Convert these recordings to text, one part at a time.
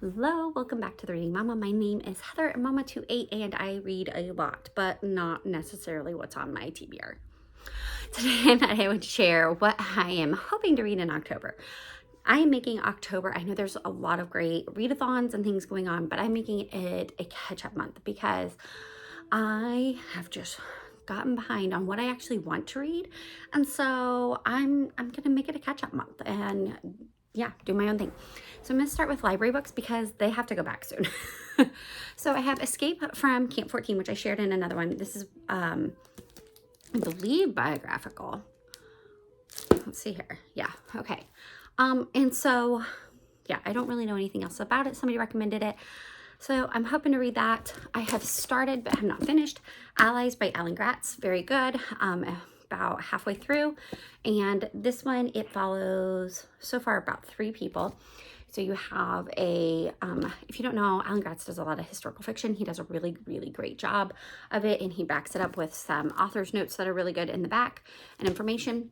Hello, welcome back to the Reading Mama. My name is Heather Mama28 and I read a lot, but not necessarily what's on my TBR. Today I want to share what I am hoping to read in October. I am making October, I know there's a lot of great readathons and things going on, but I'm making it a catch-up month because I have just gotten behind on what I actually want to read. And so I'm gonna make it a catch-up month and yeah, do my own thing. So I'm gonna start with library books because they have to go back soon. So I have Escape from Camp 14, which I shared in another one. This is, I believe, biographical. Let's see here. Yeah, okay. And so, yeah, I don't really know anything else about it. Somebody recommended it. So I'm hoping to read that. I have started, but have not finished, Allies by Alan Gratz. Very good. About halfway through. And this one, it follows so far about 3 people. So you have a, if you don't know, Alan Gratz does a lot of historical fiction. He does a really, really great job of it. And he backs it up with some author's notes that are really good in the back and information.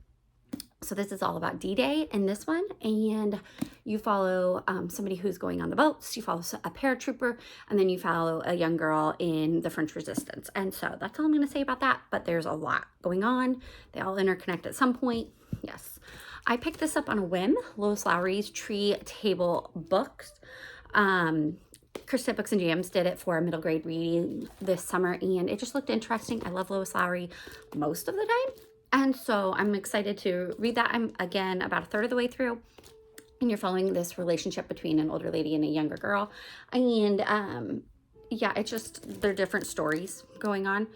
So this is all about D-Day in this one, and you follow somebody who's going on the boats, you follow a paratrooper, and then you follow a young girl in the French Resistance. And so that's all I'm going to say about that, but there's a lot going on. They all interconnect at some point. Yes. I picked this up on a whim, Lois Lowry's Tree Table Books. Krista Books and Jams did it for a middle grade reading this summer, and it just looked interesting. I love Lois Lowry most of the time. And so I'm excited to read that. I'm, again, about a third of the way through. And you're following this relationship between an older lady and a younger girl. And yeah, it's just, they're different stories going on.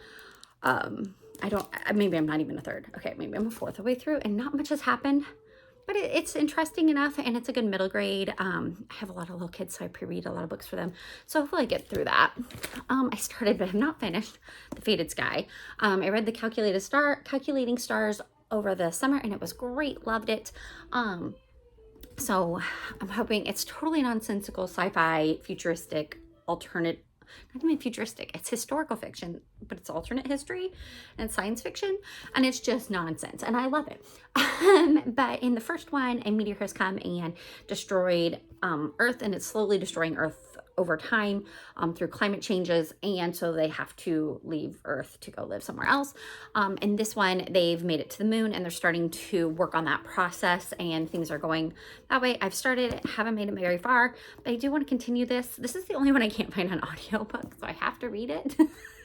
Maybe I'm not even a third. Okay, maybe I'm a fourth of the way through and not much has happened. But it's interesting enough, and it's a good middle grade. I have a lot of little kids, so I pre-read a lot of books for them. So hopefully I get through that. I started, but have not finished, The Fated Sky. I read The Calculating Stars over the summer, and it was great. Loved it. So I'm hoping it's totally nonsensical, sci-fi, futuristic, alternate, not even futuristic, it's historical fiction, but it's alternate history and science fiction, and it's just nonsense, and I love it. But in the first one, a meteor has come and destroyed Earth, and it's slowly destroying Earth over time through climate changes, and so they have to leave Earth to go live somewhere else. In this one, they've made it to the moon, and they're starting to work on that process, and things are going that way. I've started it, haven't made it very far, but I do want to continue this. This is the only one I can't find on audiobook, so I have to read it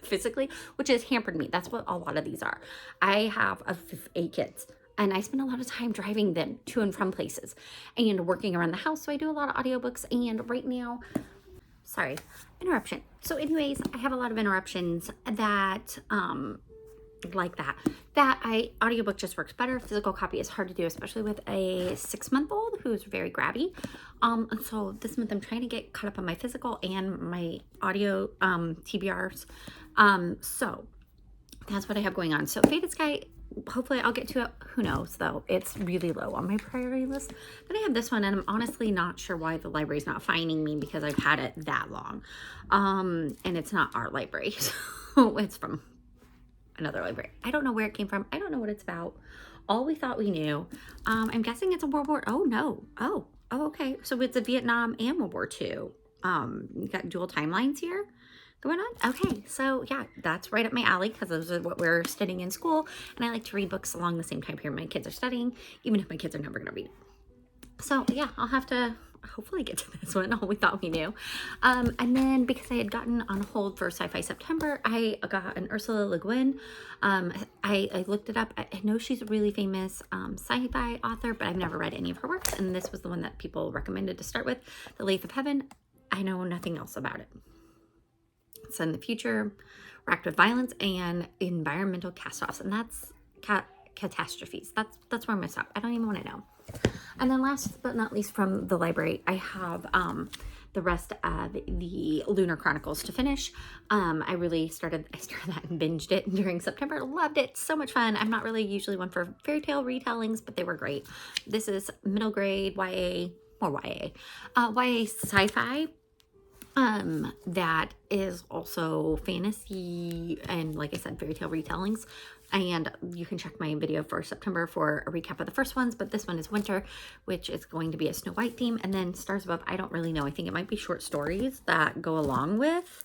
physically, which has hampered me. That's what a lot of these are. I have 8 kids. And I spend a lot of time driving them to and from places and working around the house. So I do a lot of audiobooks. And right now, sorry, interruption. So anyways, I have a lot of interruptions that, like that audiobook just works better. Physical copy is hard to do, especially with a 6-month-old who's very grabby. And so this month I'm trying to get caught up on my physical and my audio, TBRs. So that's what I have going on. So Fated Sky, hopefully I'll get to it. Who knows, though? It's really low on my priority list. Then I have this one, and I'm honestly not sure why the library's not finding me because I've had it that long. And it's not our library. So it's from another library. I don't know where it came from. I don't know what it's about. All we thought we knew. I'm guessing it's a World War. Oh, no. Oh, okay. So it's a Vietnam and World War II. You got dual timelines here going on. Okay, so yeah, that's right up my alley because those are what we're studying in school, and I like to read books along the same time period my kids are studying, even if my kids are never going to read. So yeah, I'll have to hopefully get to this one, all we thought we knew. And then because I had gotten on hold for Sci-Fi September, I got an Ursula Le Guin. I looked it up. I know she's a really famous sci-fi author, but I've never read any of her works, and this was the one that people recommended to start with, The Lathe of Heaven. I know nothing else about it. It's in the future, racked with violence and environmental cast-offs, and that's catastrophes. That's where I'm gonna stop. I don't even want to know. And then last but not least from the library, I have the rest of the Lunar Chronicles to finish. I started that and binged it during September. Loved it. So much fun. I'm not really usually one for fairy tale retellings, but they were great. This is middle grade YA sci-fi. That is also fantasy and, like I said, fairy tale retellings. And you can check my video for September for a recap of the first ones, but this one is winter, which is going to be a Snow White theme. And then Stars Above, I don't really know. I think it might be short stories that go along with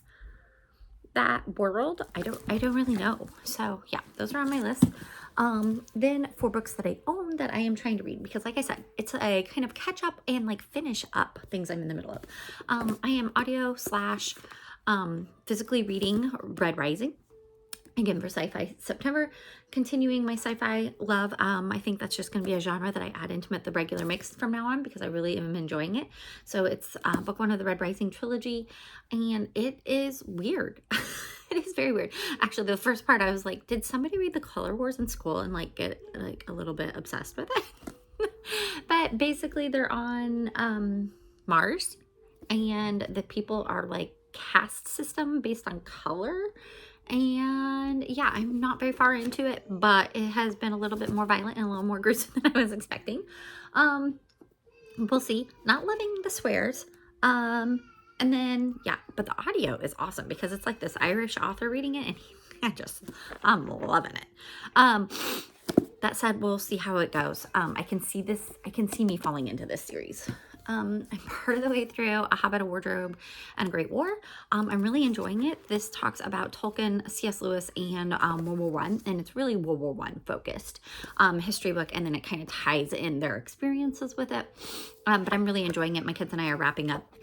that world. I don't really know. So yeah, those are on my list. Then for books that I own that I am trying to read, because like I said, it's a kind of catch up and like finish up things I'm in the middle of. I am audio slash physically reading Red Rising. Again, for sci-fi September, continuing my sci-fi love. I think that's just going to be a genre that I add into the regular mix from now on because I really am enjoying it. So it's book 1 of the Red Rising trilogy, and it is weird. It is very weird. Actually, the first part I was like, did somebody read the Color Wars in school and like get like a little bit obsessed with it? But basically they're on Mars, and the people are like caste system based on color. And yeah, I'm not very far into it, but it has been a little bit more violent and a little more gruesome than I was expecting. We'll see. Not loving the swears. And then, yeah, but the audio is awesome because it's like this Irish author reading it, and I'm loving it. That said, we'll see how it goes. I can see me falling into this series. I'm part of the way through A Hobbit, a Wardrobe, and a Great War. I'm really enjoying it. This talks about Tolkien, C.S. Lewis, and World War I, and it's really World War I focused history book, and then it kind of ties in their experiences with it. But I'm really enjoying it. My kids and I are wrapping up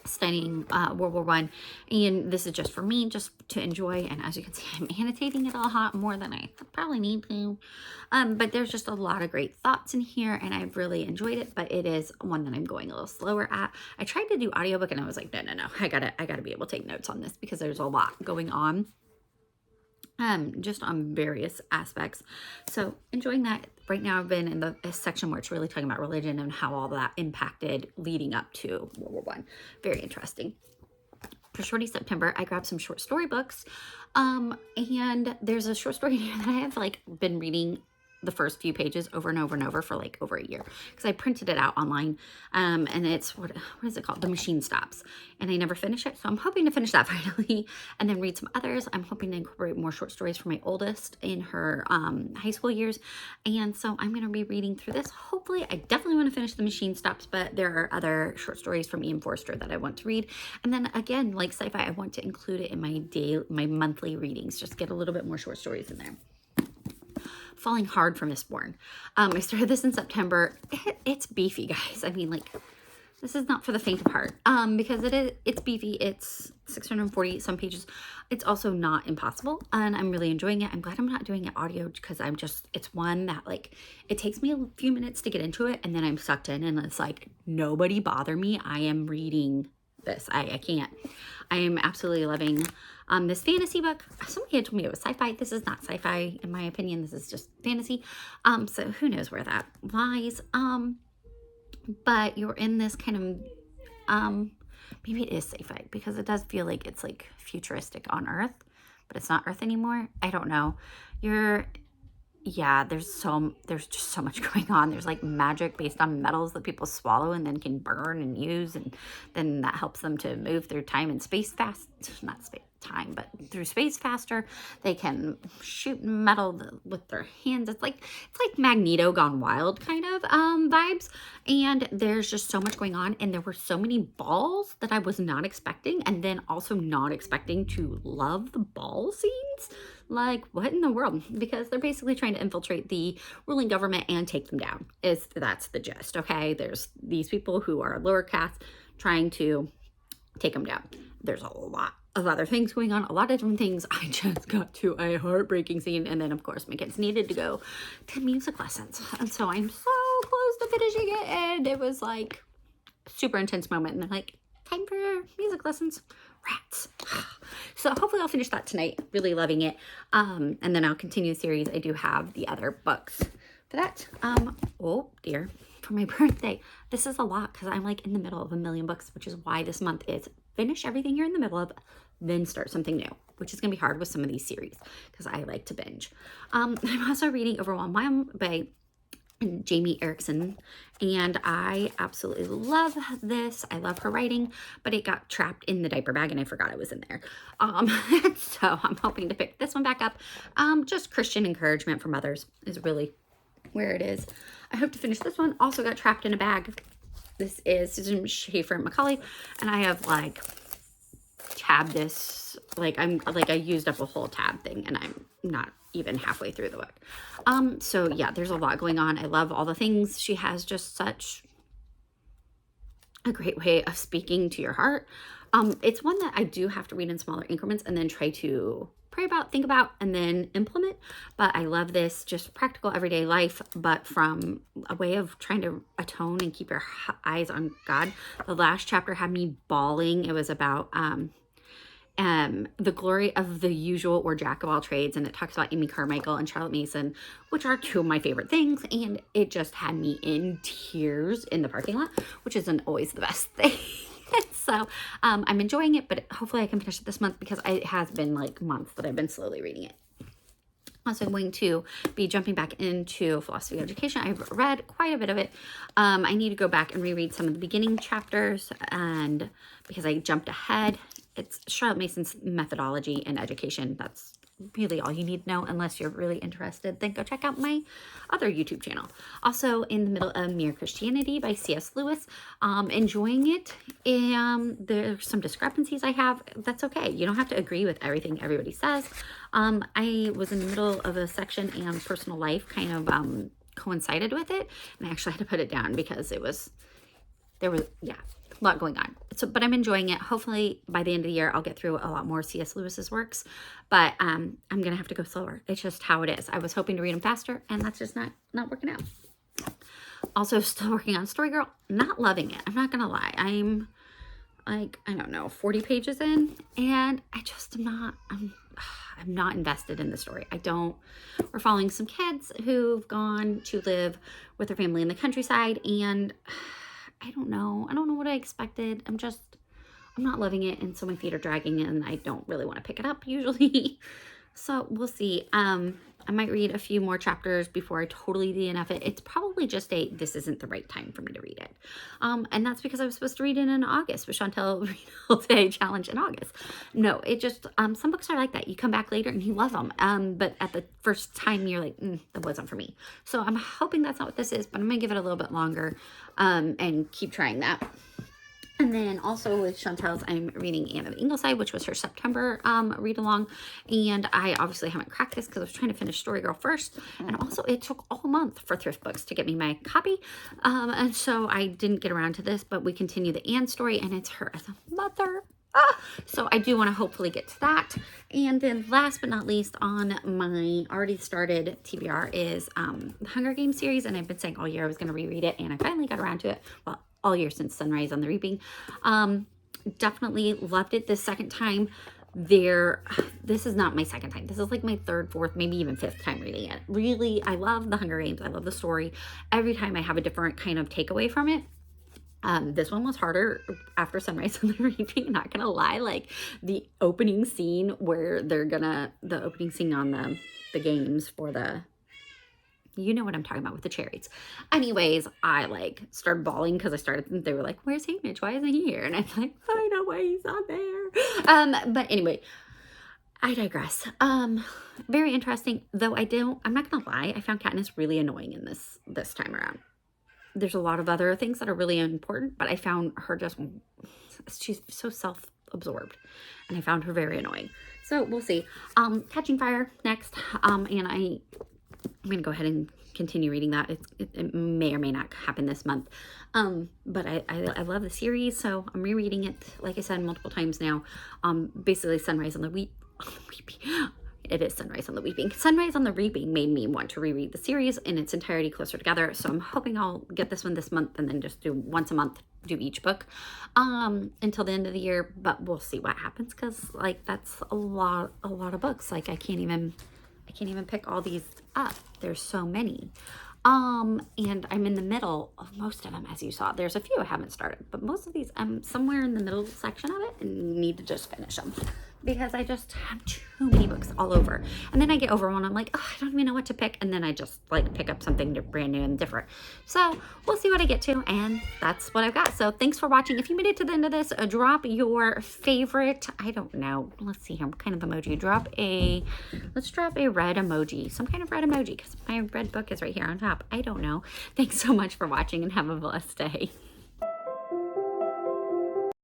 studying World War I, and this is just for me, just to enjoy. And as you can see, I'm annotating it a lot more than I probably need to, but there's just a lot of great thoughts in here, and I've really enjoyed it. But it is one that I'm going a little slower at. I tried to do audiobook, and I was like, no, I gotta be able to take notes on this because there's a lot going on, just on various aspects. So enjoying that. Right now I've been in the section where it's really talking about religion and how all that impacted leading up to World War I. Very interesting. For Shorty September, I grabbed some short story books. And there's a short story here that I have like been reading the first few pages over and over and over for like over a year because I printed it out online, and it's what is it called, The Machine Stops, and I never finish it, so I'm hoping to finish that finally and then read some others. I'm hoping to incorporate more short stories for my oldest in her high school years, and so I'm going to be reading through this. Hopefully, I definitely want to finish The Machine Stops, but there are other short stories from Ian Forster that I want to read, and then again, like sci-fi, I want to include it in my monthly readings, just get a little bit more short stories in there. Falling Hard for Mistborn. I started this in September. It's beefy, guys. I mean, like, this is not for the faint of heart, because it's beefy. It's 640 some pages. It's also not impossible, and I'm really enjoying it. I'm glad I'm not doing it audio because it's one that like, it takes me a few minutes to get into it, and then I'm sucked in, and it's like, nobody bother me. I am reading this. I can't. I am absolutely loving this fantasy book. Somebody had told me it was sci-fi. This is not sci-fi, in my opinion. This is just fantasy. So who knows where that lies. But you're in this kind of, maybe it is sci-fi because it does feel like it's like futuristic on Earth, but it's not Earth anymore. I don't know. Yeah, there's just so much going on. There's like magic based on metals that people swallow and then can burn and use, and then that helps them to move through time and space not space time, but through space faster. They can shoot metal with their hands. It's like Magneto gone wild kind of vibes. And there's just so much going on, and there were so many balls that I was not expecting, and then also not expecting to love the ball scenes. Like, what in the world? Because they're basically trying to infiltrate the ruling government and take them down. That's the gist, okay? There's these people who are lower caste trying to take them down. There's a lot of other things going on, a lot of different things. I just got to a heartbreaking scene, and then of course my kids needed to go to music lessons, and so I'm so close to finishing it, and it was like a super intense moment, and they're like, time for music lessons. Rats. So hopefully I'll finish that tonight. Really loving it. And then I'll continue the series. I do have the other books for that. Oh dear, for my birthday. This is a lot because I'm like in the middle of a million books, which is why this month is finish everything you're in the middle of, then start something new, which is going to be hard with some of these series because I like to binge. I'm also reading Overwhelmed by and Jamie Erickson. And I absolutely love this. I love her writing, but it got trapped in the diaper bag and I forgot it was in there. So I'm hoping to pick this one back up. Just Christian encouragement for mothers is really where it is. I hope to finish this one. Also got trapped in a bag. This is Susan Schaefer and Macaulay, and I have like tabbed this, like I used up a whole tab thing and I'm not even halfway through the book. So yeah, there's a lot going on. I love all the things. She has just such a great way of speaking to your heart. It's one that I do have to read in smaller increments and then try to pray about, think about, and then implement. But I love this, just practical everyday life, but from a way of trying to atone and keep your eyes on God. The last chapter had me bawling. It was about the glory of the usual or jack of all trades, and it talks about Amy Carmichael and Charlotte Mason, which are two of my favorite things, and it just had me in tears in the parking lot, which isn't always the best thing. So I'm enjoying it, but hopefully I can finish it this month because it has been like months that I've been slowly reading it. Also, I'm going to be jumping back into philosophy of education. I've read quite a bit of it. I need to go back and reread some of the beginning chapters, and because I jumped ahead. It's Charlotte Mason's methodology in education. That's really all you need to know unless you're really interested. Then go check out my other YouTube channel. Also, in the middle of Mere Christianity by C.S. Lewis. Enjoying it. There's some discrepancies I have. That's okay. You don't have to agree with everything everybody says. I was in the middle of a section and personal life kind of coincided with it. And I actually had to put it down because there was a lot going on. So, but I'm enjoying it. Hopefully by the end of the year, I'll get through a lot more C.S. Lewis's works, but I'm going to have to go slower. It's just how it is. I was hoping to read them faster, and that's just not working out. Also still working on Story Girl, not loving it. I'm not going to lie. I'm like, I don't know, 40 pages in, and I just I'm not invested in the story. We're following some kids who've gone to live with their family in the countryside, and I don't know what I expected. I'm not loving it, and so my feet are dragging and I don't really want to pick it up usually. So we'll see. I might read a few more chapters before I totally DNF it. It's probably just this isn't the right time for me to read it. And that's because I was supposed to read it in August with Chantel Read All Day Challenge in August. No, it just, some books are like that. You come back later and you love them. But at the first time you're like, that wasn't for me. So I'm hoping that's not what this is, but I'm going to give it a little bit longer and keep trying that. And then also with Chantel's, I'm reading Anne of Ingleside, which was her September read-along. And I obviously haven't cracked this because I was trying to finish Story Girl first. And also it took all month for Thrift Books to get me my copy. And so I didn't get around to this, but we continue the Anne story, and it's her as a mother. So I do want to hopefully get to that. And then last but not least on my already started TBR is the Hunger Games series. And I've been saying all year I was going to reread it, and I finally got around to it. Well, all year since Sunrise on the Reaping. Definitely loved it this second time. This is not my second time. This is like my third, fourth, maybe even fifth time reading it. Really, I love the Hunger Games. I love the story. Every time I have a different kind of takeaway from it. This one was harder after Sunrise on the Reaping, not gonna lie. Like the opening scene where the opening scene on the games for you know what I'm talking about with the cherries. Anyways, I like started bawling because they were like, where's Haymitch? Why isn't he here? And I'm like, I know why he's not there. But anyway, I digress. Very interesting, though I'm not gonna lie, I found Katniss really annoying in this time around. There's a lot of other things that are really important, but I found her she's so self-absorbed, and I found her very annoying. So we'll see. Catching Fire next, and I'm going to go ahead and continue reading that. It may or may not happen this month. But I love the series, so I'm rereading it, like I said, multiple times now. Basically Sunrise on the Weeping. It is Sunrise on the Weeping. Sunrise on the Reaping made me want to reread the series in its entirety closer together. So I'm hoping I'll get this one this month and then just do once a month, do each book until the end of the year. But we'll see what happens, because like that's a lot of books. Like I can't even pick all these up. There's so many. And I'm in the middle of most of them, as you saw. There's a few I haven't started, but most of these I'm somewhere in the middle section of it and need to just finish them. because I just have too many books all over. And then I get overwhelmed. I'm like, oh, I don't even know what to pick. And then I just like pick up something brand new and different. So we'll see what I get to. And that's what I've got. So thanks for watching. If you made it to the end of this, drop your favorite, I don't know. Let's see here. What kind of emoji? Let's drop a red emoji. Some kind of red emoji because my red book is right here on top. I don't know. Thanks so much for watching and have a blessed day.